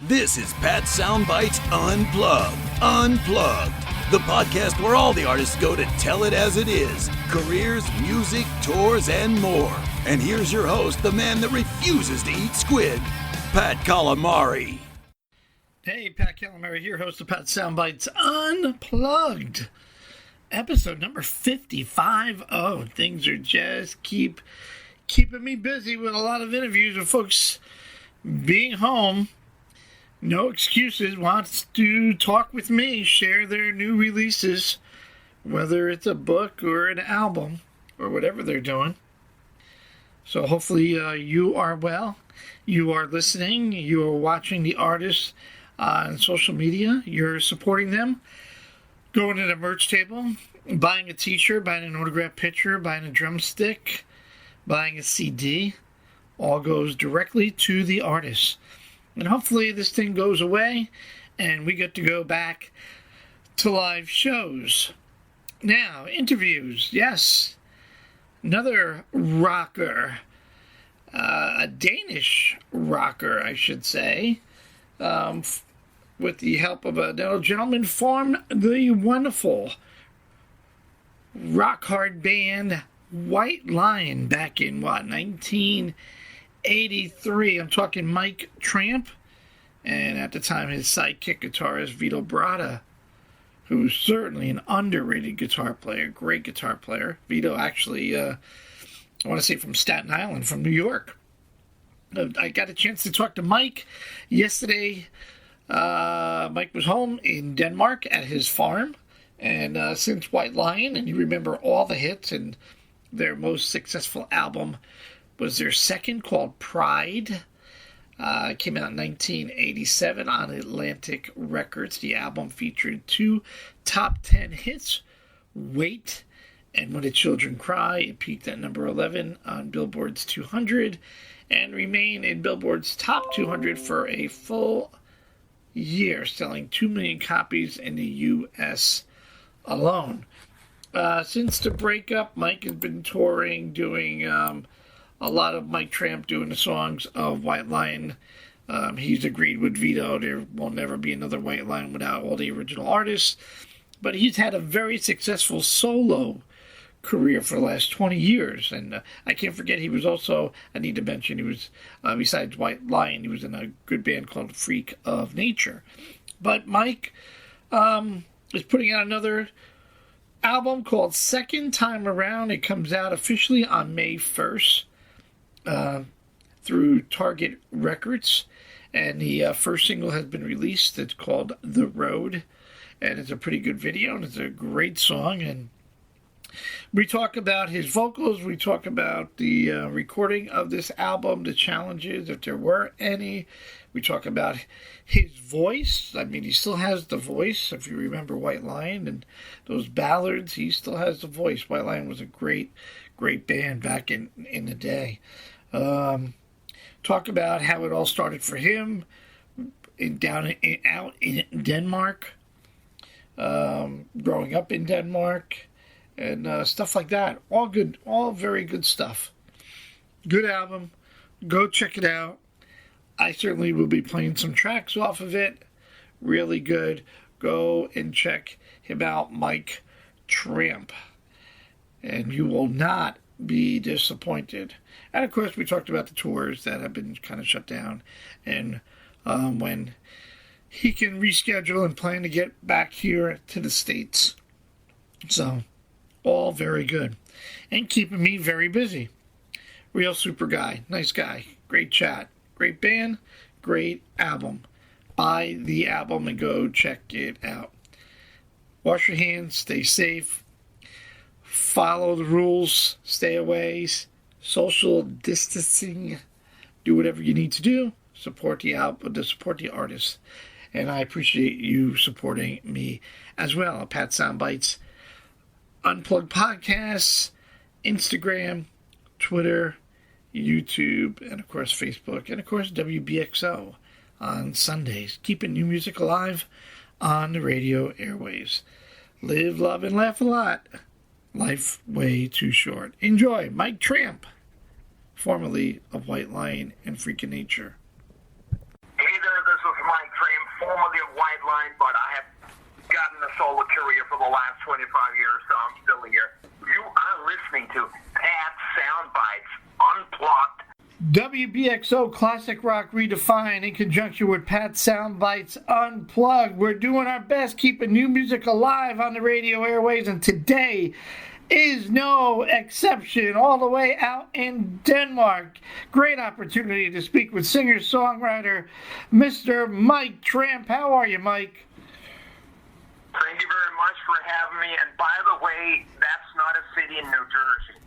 This is Pat Soundbites Unplugged. Unplugged. The podcast where all the artists go to tell it as it is. Careers, music, tours, and more. And here's your host, the man that refuses to eat squid, Pat Calamari. Hey, Pat Calamari here, host of Pat Soundbites Unplugged. Episode number 55. Oh, things are just keeping me busy with a lot of interviews with folks being home. No excuses, wants to talk with me, share their new releases, whether it's a book or an album or whatever they're doing. So hopefully you are well, you are listening, you are watching the artists on social media, you're supporting them, going to the merch table, buying a t-shirt, buying an autographed picture, buying a drumstick, buying a CD, all goes directly to the artists. And hopefully this thing goes away and we get to go back to live shows. Now, interviews. Yes, another rocker, a Danish rocker, I should say, with the help of another gentleman from the wonderful rock hard band White Lion back in, 1983. I'm talking Mike Tramp, and at the time his sidekick guitarist Vito Bratta, who's certainly an underrated guitar player, great guitar player. Vito actually, I want to say from Staten Island, from New York. I got a chance to talk to Mike yesterday. Mike was home in Denmark at his farm, and since White Lion, and you remember all the hits, and their most successful album was their second, called Pride. It came out in 1987 on Atlantic Records. The album featured two top 10 hits, Wait and When the Children Cry. It peaked at number 11 on Billboard's 200 and remained in Billboard's top 200 for a full year, selling 2 million copies in the U.S. alone. Since the breakup, Mike has been touring, doing a lot of Mike Tramp doing the songs of White Lion. He's agreed with Vito. There will never be another White Lion without all the original artists. But he's had a very successful solo career for the last 20 years. And I can't forget he was also, I need to mention, he was, besides White Lion, he was in a good band called Freak of Nature. But Mike is putting out another album called Second Time Around. It comes out officially on May 1st. Through Target Records, and the first single has been released. It's called The Road, and it's a pretty good video, and it's a great song. And we talk about his vocals, we talk about the recording of this album, the challenges, if there were any. We talk about his voice. I mean, he still has the voice. If you remember White Lion and those ballads, he still has the voice. White Lion was a great band back in the day. Talk about how it all started for him out in Denmark, growing up in Denmark, and stuff like that. All good, all very good stuff. Good album. Go check it out. I certainly will be playing some tracks off of it. Really good. Go and check him out, Mike Tramp, and you will not be disappointed. And of course, we talked about the tours that have been kind of shut down, and when he can reschedule and plan to get back here to the States. So, all very good, and keeping me very busy. Real super guy, nice guy, great chat, great band, great album. Buy the album and go check it out. Wash your hands, stay safe. Follow the rules, stay away, social distancing, do whatever you need to do, support the album, support the artists, and I appreciate you supporting me as well. Pat Soundbites Unplugged Podcasts, Instagram, Twitter, YouTube, and of course Facebook, and of course WBXO on Sundays, keeping new music alive on the radio airwaves. Live, love, and laugh a lot. Life way too short. Enjoy Mike Tramp, formerly of White Lion and Freak of Nature. Hey there, this is Mike. Mike Tramp, formerly of White Line, but I have gotten a solo career for the last 25 years, so I'm still here. You are listening to Pat Soundbites Unplugged. WBXO Classic Rock Redefined in conjunction with Pat Soundbites Unplugged. We're doing our best keeping new music alive on the radio airways, and today is no exception. All the way out in Denmark. Great opportunity to speak with singer-songwriter Mr. Mike Tramp. How are you, Mike? Thank you very much for having me. And by the way, that's not a city in New Jersey.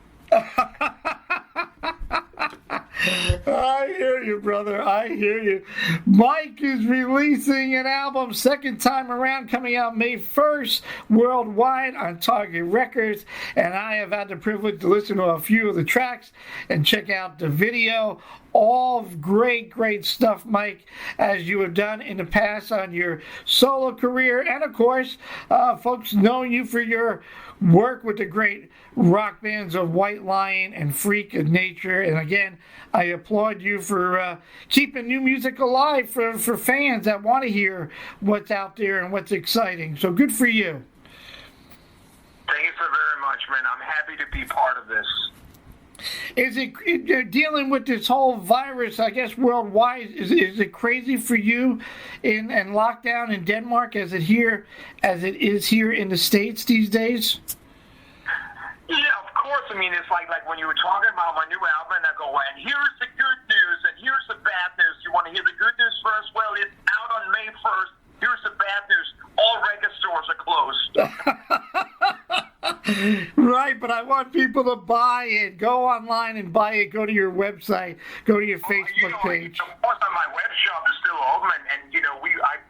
I hear you, brother. I hear you. Mike is releasing an album, second time around, coming out May 1st, worldwide on Target Records. And I have had the privilege to listen to a few of the tracks and check out the video. All great, great stuff, Mike, as you have done in the past on your solo career. And, of course, folks know you for your work with the great rock bands of White Lion and Freak of Nature. And, again, I applaud you for keeping new music alive for fans that want to hear what's out there and what's exciting. So good for you. Thank you so very much, man. I'm happy to be part of this. Is it dealing with this whole virus, I guess, worldwide? Is it crazy for you in lockdown in Denmark as it is here in the States these days? Yeah, of course. I mean, it's like when you were talking about my new album, and I go, and here's the good news, and here's the bad news. You want to hear the good news first? Well, it's out on May 1st. Here's the bad news. All record stores are closed. Right, but I want people to buy it. Go online and buy it. Go to your website. Go to your Facebook page. Of course, my web shop is still open, and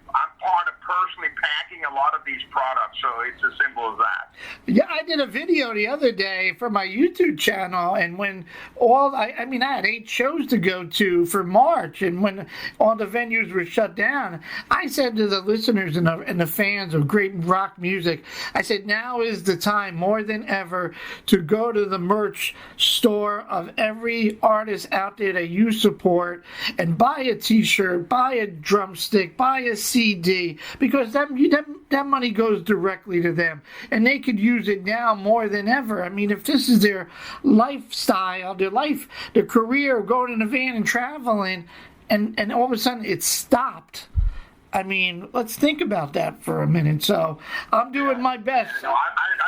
I'm part of personally packing a lot of these products, so it's as simple as that. Yeah, I did a video the other day for my YouTube channel, and when I had 8 shows to go to for March, and when all the venues were shut down, I said to the listeners and the fans of great rock music, I said, now is the time more than ever to go to the merch store of every artist out there that you support and buy a t-shirt, buy a drumstick, buy a CD, because that money goes directly to them, and they could use it now more than ever. I mean, if this is their lifestyle, their career, going in a van and traveling, and all of a sudden it's stopped. I mean, let's think about that for a minute. So I'm doing my best. No, I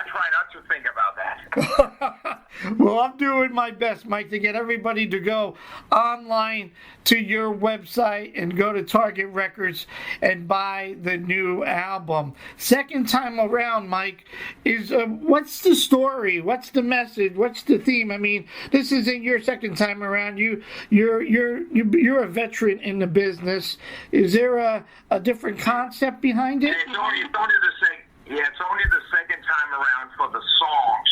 try not to think about that. Well, I'm doing my best, Mike, to get everybody to go online to your website and go to Target Records and buy the new album. Second time around, Mike, is what's the story? What's the message? What's the theme? I mean, this isn't your second time around. You're a veteran in the business. Is there a different concept behind it? It's only the second time around for the songs.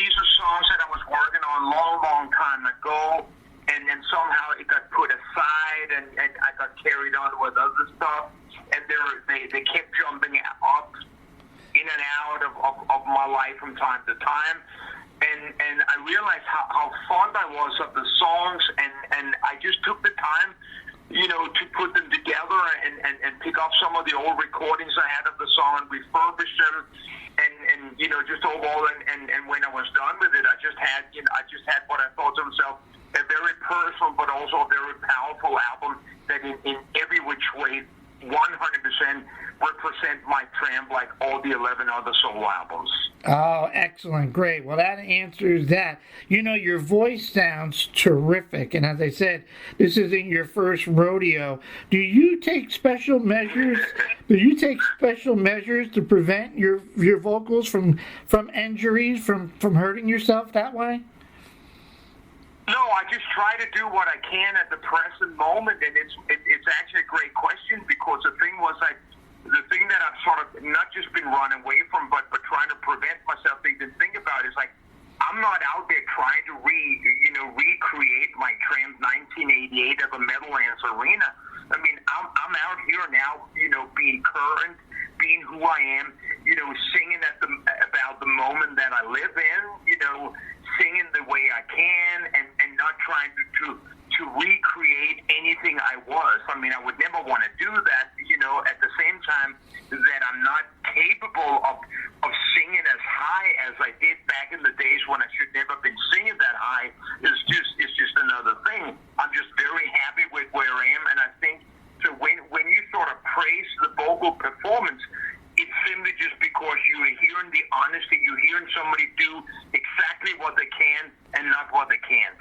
These are songs that I was working on long time ago, and then somehow it got put aside, and I got carried on with other stuff, and they kept jumping up in and out of my life from time to time, and I realized how fond I was of the songs, and I just took the time, to put them together and pick up some of the old recordings I had of the song and refurbish them, and just overall, and when I was done with it, I just had what I thought to myself, a very personal but also a very powerful album that in every which way 100% represent Mike Tramp like all the 11 other solo albums. Oh, excellent. Great. Well, that answers that. Your voice sounds terrific. And as I said, this isn't your first rodeo. Do you take special measures? To prevent your vocals from injuries, from hurting yourself that way? No, I just try to do what I can at the present moment, and it's actually a great question, because the thing that I've sort of not just been running away from, but trying to prevent myself to even think about is I'm not out there trying to recreate my Tramp 1988 at the Meadowlands Arena. I mean, I'm out here now, being current, being who I am, singing about the moment that I live in, singing the way I can, and not trying to recreate anything I was. I mean, I would never want to do that, at the same time that I'm not capable of singing as high as I did back in the days when I should never have been singing that high. It's just another thing. I'm just very happy with where I am, and I think so when you sort of praise the vocal performance, it's simply just because you're hearing the honesty, you're hearing somebody do exactly what they can and not what they can't.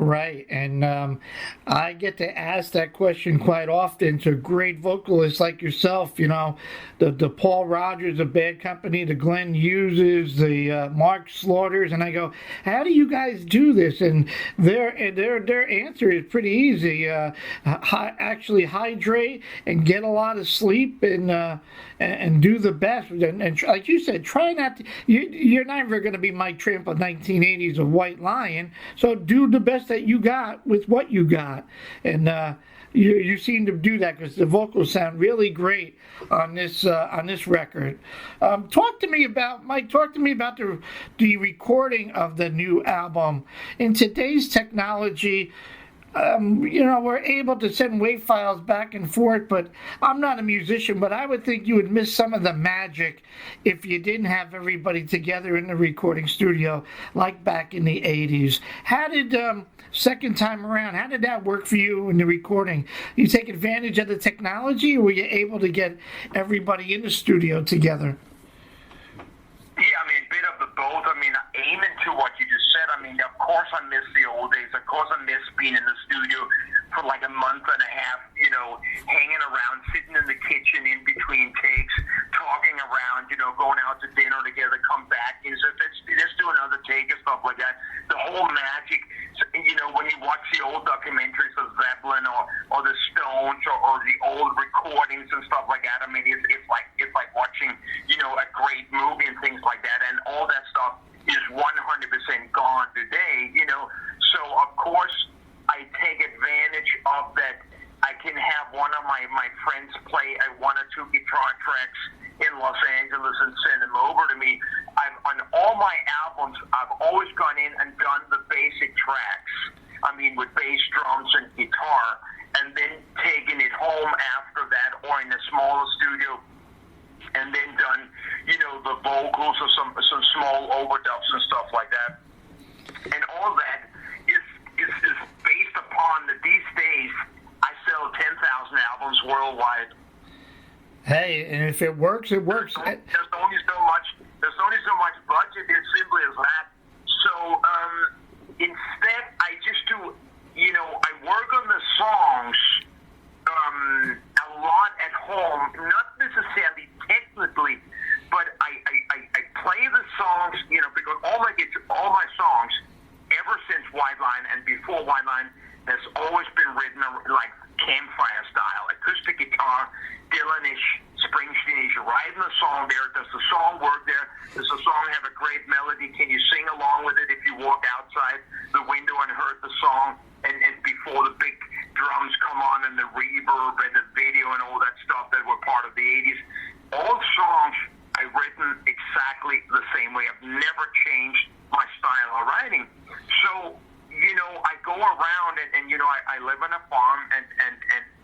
Right, and I get to ask that question quite often to great vocalists like yourself, the Paul Rogers of Bad Company, the Glenn Hugheses, the Mark Slaughters, and I go, how do you guys do this? And their answer is pretty easy. Actually hydrate and get a lot of sleep and do the best. And like you said, try not to, you're never going to be Mike Tramp of 1980s of White Lion, so do the best that you got with what you got. And you seem to do that because the vocals sound really great on this record. Talk to me about the recording of the new album. In today's technology, we're able to send WAV files back and forth, but I'm not a musician, but I would think you would miss some of the magic if you didn't have everybody together in the recording studio like back in the 80s. How did, second time around, how did that work for you in the recording? You take advantage of the technology, or were you able to get everybody in the studio together? Yeah, a bit of the both. Aiming to what you just said, of course I miss the old days. Of course I miss being in the studio for like a month and a half, hanging around, sitting in the kitchen in between takes, talking around, going out to dinner together, come back, let's do another take and stuff like that. The whole magic, when you watch the old documentaries of Zeppelin or the Stones or the old recordings and stuff like that, it's like watching, a great movie and things like that, and all that stuff is 100% gone today, So, of course, I take advantage of that. I can have one of my friends play one or two guitar tracks in Los Angeles and send them over to me. On all my albums, I've always gone in and done the basic tracks, with bass, drums, and guitar, and then taken it home after that or in a smaller studio, and then done, the vocals or some small overdubs and stuff like that. And all that is based upon that these days I sell 10,000 albums worldwide. Hey, and if it works, it works. There's only so much budget. It's simply as that. So instead, I just do, I work on the songs a lot at home, not necessarily technically, but I play the songs, because all my songs, ever since White Line and before White Line, has always been written like campfire style, acoustic guitar, Dylan-ish, Springsteen-ish. You're writing the song there. Does the song work there? Does the song have a great melody? Can you sing along with it if you walk outside the window and heard the song? And before the big drums come on and the reverb and the video and all that stuff that were part of the 80s. All songs I've written exactly the same way. I've never changed my style of writing. So, I go around and I live on a farm and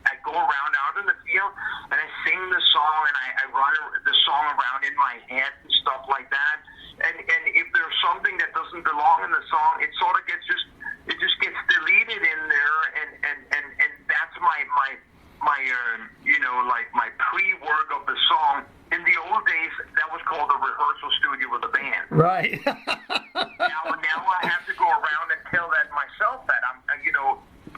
I go around out in the field and I sing the song and I run the song around in my head and stuff like that. And if there's something that doesn't belong in the song, it sort of gets just deleted in there, and that's my my pre-work of the song. In the old days, that was called a rehearsal studio with a band. Right. now I have to go around and tell that myself that I'm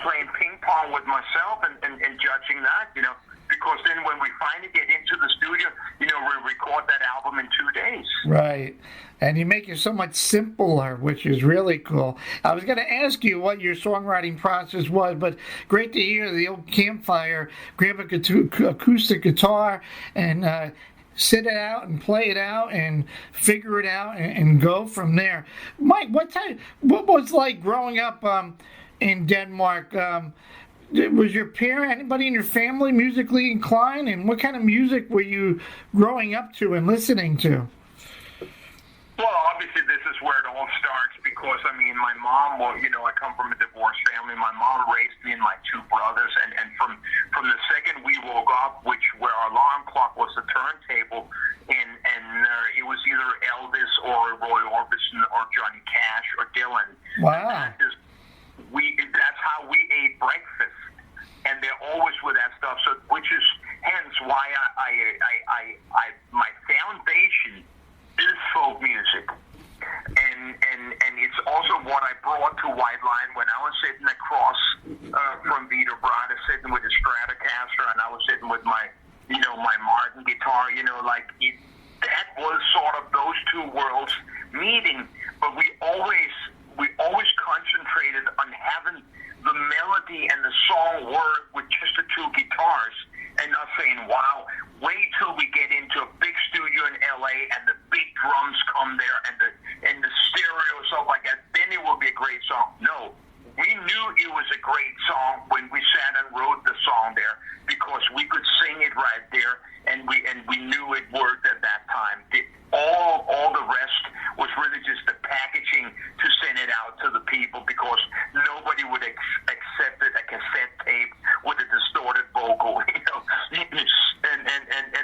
playing ping pong with myself and judging that, because then when we finally get into the studio, we record that album in 2 days. Right. And you make it so much simpler, which is really cool. I was going to ask you what your songwriting process was, but great to hear the old campfire, grab an acoustic guitar and sit it out and play it out and figure it out and go from there. Mike, what was it like growing up in Denmark? Was your anybody in your family musically inclined, and what kind of music were you growing up to and listening to? Well, obviously this is where it all starts because, my mom, I come from a divorced family. My mom raised me and my two brothers, and from the it's why my foundation is folk music. And it's also what I brought to White Line when I was sitting across from Vito Bratta, sitting with the Stratocaster, and I was sitting with my Martin guitar. That was sort of those two worlds meeting. But we always concentrated on having the melody and the song work with just the two guitars, and not saying, wow, wait till we get into a big studio in LA and the big drums come there and the stereo, stuff like that, then it will be a great song. No, we knew it was a great song when we sat and wrote the song there, because we could sing it right there, and we knew it worked at that time. All the rest was really just the packaging to send it out to the people, because nobody would accept it, a cassette tape with a distorted vocal, and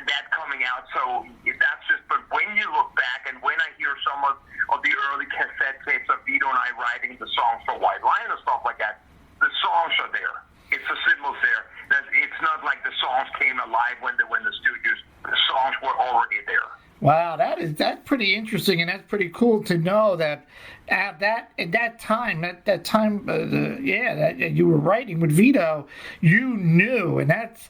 that coming out. So that's just, but when you look back and when I hear some of the early cassette tapes of Vito and I writing the songs for White Lion and stuff like that, the songs are there. It's the cymbals there. It's not like the songs came alive when the studios, the songs were already there. Wow, that's pretty interesting, and that's pretty cool to know that at that time that you were writing with Vito, you knew, and that's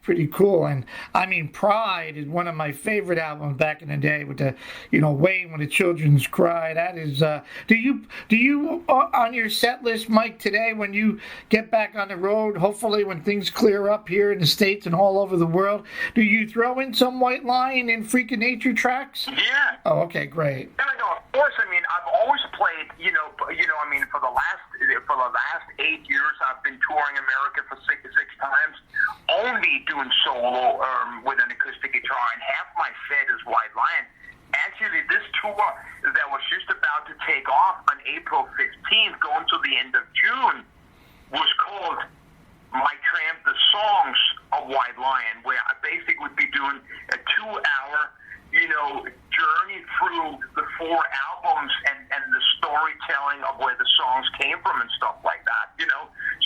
pretty cool. And I mean, Pride is one of my favorite albums back in the day, with the Wayne when the Children's Cry. That is, do you on your set list, Mike, today when you get back on the road, hopefully when things clear up here in the States and all over the world, do you throw in some White Lion and Freak of Nature tracks? Yeah. Oh, okay, great. No, of course. I mean, I've always played. I mean, for the last 8 years, I've been touring America for six times, only doing solo with an acoustic guitar, and half my set is White Lion. Actually, this tour that was just about to take off on April 15th, going to the end of June, was called My Tramp, the Songs of White Lion, where I basically would be doing a 2-hour journey through the 4 albums and the storytelling of where the songs came from and stuff like that,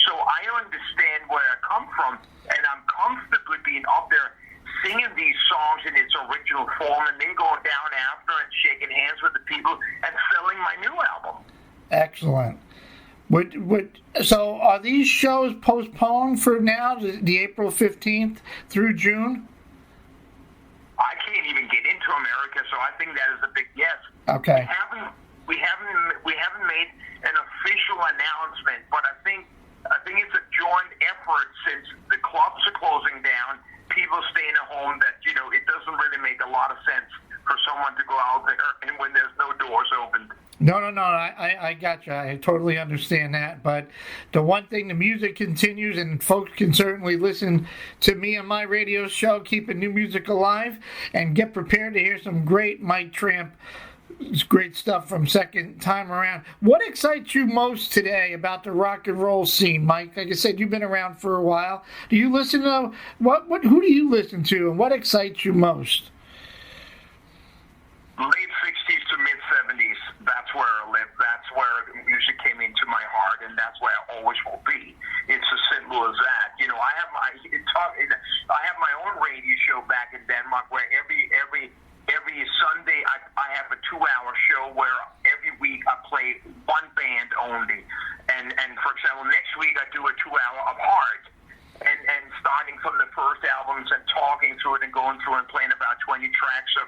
So I understand where I come from, and I'm comfortable being up there singing these songs in its original form, and then going down after and shaking hands with the people and selling my new album. Excellent. So are these shows postponed for now, the April 15th through June? I can't even get into America, so I think that is a big yes. Okay. We haven't made an official announcement, but I think it's a joint effort, since the clubs are closing down, people staying at home, that it doesn't really make a lot of sense for someone to go out there and when there's no doors open. No, I got you. I totally understand that. But the one thing, the music continues, and folks can certainly listen to me on my radio show, Keeping New Music Alive, and get prepared to hear some great Mike Tramp. It's great stuff from Second Time Around. What excites you most today about the rock and roll scene, Mike? Like I said, you've been around for a while. Do you listen to who do you listen to, and what excites you most? Late 60s to mid 70s. That's where I live. That's where the music came into my heart, and that's where I always will be. It's as simple as that. I have my own radio show back in Denmark, where every Sunday I have a 2-hour show where every week I play one band only. And for example, next week I do a 2-hour of Heart. And starting from the first albums and talking through it and going through and playing about 20 tracks of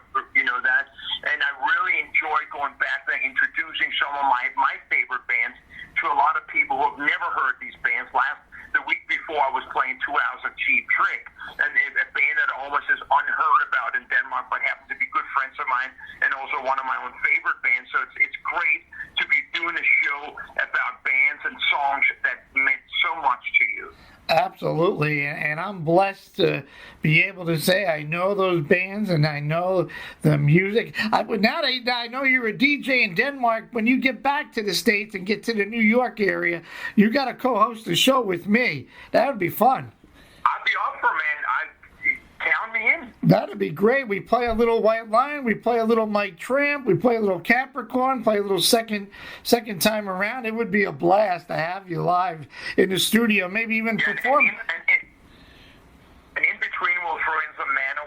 that. And I really enjoy going back there, introducing some of my favorite bands to a lot of people who have never heard these bands. The week before I was playing 2 hours of Cheap Trick, and a band that almost is unheard about in Denmark, but happens to be good friends of mine and also one of my own favorite bands. So it's great to be doing a show about bands and songs that meant so much to you. Absolutely, and I'm blessed to be able to say I know those bands and I know the music. Now that I know you're a DJ in Denmark, when you get back to the States and get to the New York area, you got to co-host a show with me. That would be fun. I'd be up for, man. Count me in. That'd be great. We play a little White Lion, we play a little Mike Tramp, we play a little Capricorn, play a little second time around. It would be a blast to have you live in the studio, maybe even perform. And in between, we'll throw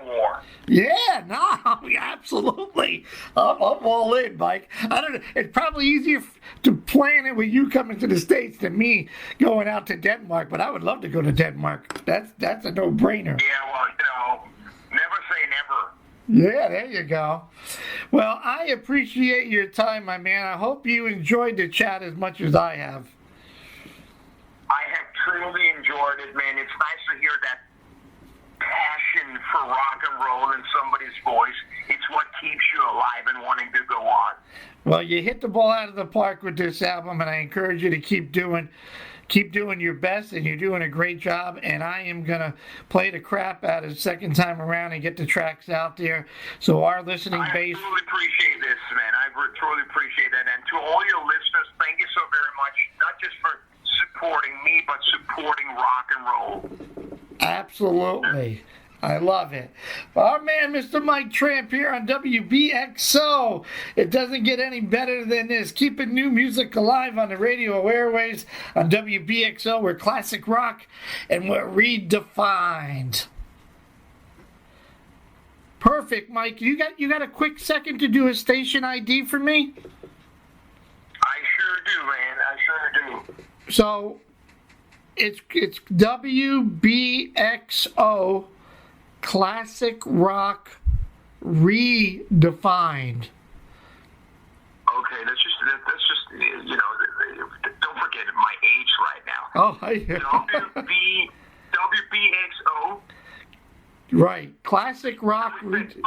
more. Yeah, no, absolutely. I'm all in, Mike. I don't know. It's probably easier to plan it with you coming to the States than me going out to Denmark, but I would love to go to Denmark. That's a no-brainer. Yeah, well, never say never. Yeah, there you go. Well, I appreciate your time, my man. I hope you enjoyed the chat as much as I have. I have truly enjoyed it, man. It's nice to hear that passion for rock and roll in somebody's voice. It's what keeps you alive and wanting to go on. Well, you hit the ball out of the park with this album, and I encourage you to keep doing your best, and you're doing a great job. And I am going to play the crap out of the second time around and get the tracks out there. So our listening base... I truly appreciate this, man. I truly appreciate that. And to all your listeners, thank you so very much, not just for supporting me, but supporting rock and roll. Absolutely. I love it. Our man, Mr. Mike Tramp here on WBXO. It doesn't get any better than this. Keeping new music alive on the radio airways on WBXO. We're classic rock and we're redefined. Perfect, Mike. You got a quick second to do a station ID for me? I sure do, man. I sure do. So it's WBXO Classic Rock Redefined. Okay, that's just don't forget my age right now. Oh, WBXO. Right, Classic Rock. Classic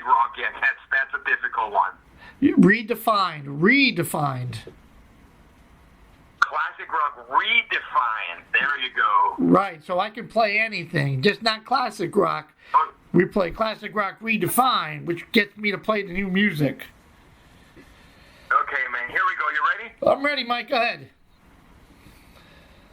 rock. Yeah, that's a difficult one. Redefined. Classic rock redefined. There you go. Right, so I can play anything, just not classic rock. We play classic rock redefined, which gets me to play the new music. Okay, man. Here we go. You ready? I'm ready, Mike. Go ahead.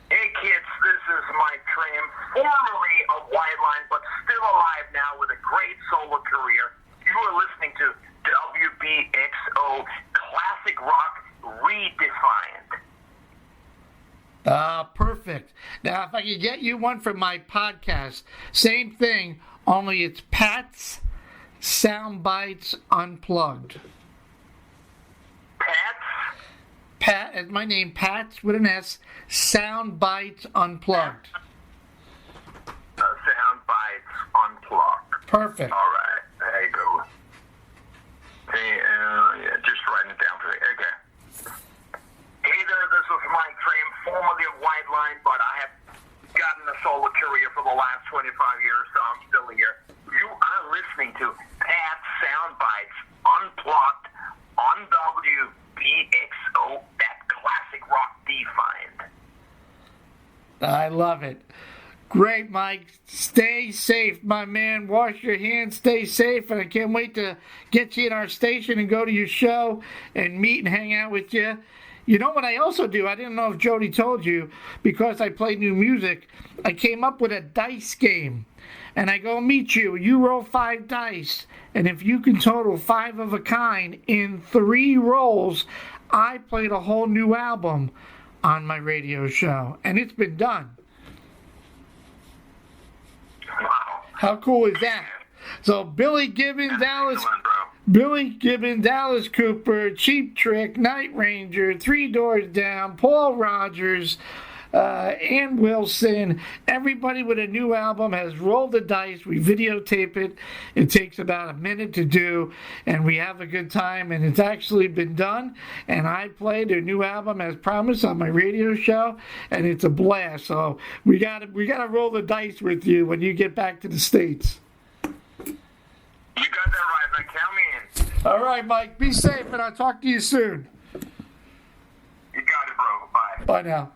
Hey, kids. This is Mike Tramp, formerly of White Line, but still alive now with a great solo career. You are listening to WBXO Classic Rock Redefined. Perfect. Now, if I could get you one for my podcast, same thing, only it's Pat's Sound Bites Unplugged. Pat, as my name, Pat's with an S, Sound Bites Unplugged. Sound Bites Unplugged. Perfect. All right, there you go. Hey, just writing it down for you. Okay. Hey there, this is Mike Tramp, formerly of White Line, but I have gotten a solo career for the last 25 years, so I'm still here. You are listening to Pat's Sound Bites Unplugged on WBXO, that classic rock defined. I love it. Great, Mike. Stay safe, my man. Wash your hands, stay safe, and I can't wait to get you in our station and go to your show and meet and hang out with you. You know what I also do? I didn't know if Jody told you, because I play new music, I came up with a dice game. And I go meet you. You roll 5 dice. And if you can total 5 of a kind in 3 rolls, I play the whole new album on my radio show. And it's been done. Wow. How cool is that? So Billy Gibbons, Alice Cooper, Cheap Trick, Night Ranger, Three Doors Down, Paul Rogers, Ann Wilson, everybody with a new album has rolled the dice. We videotape it. It takes about a minute to do, and we have a good time, and it's actually been done. And I played their new album as promised on my radio show, and it's a blast. So we gotta roll the dice with you when you get back to the States. You got that right, man. Count me in. All right, Mike. Be safe, and I'll talk to you soon. You got it, bro. Bye. Bye now.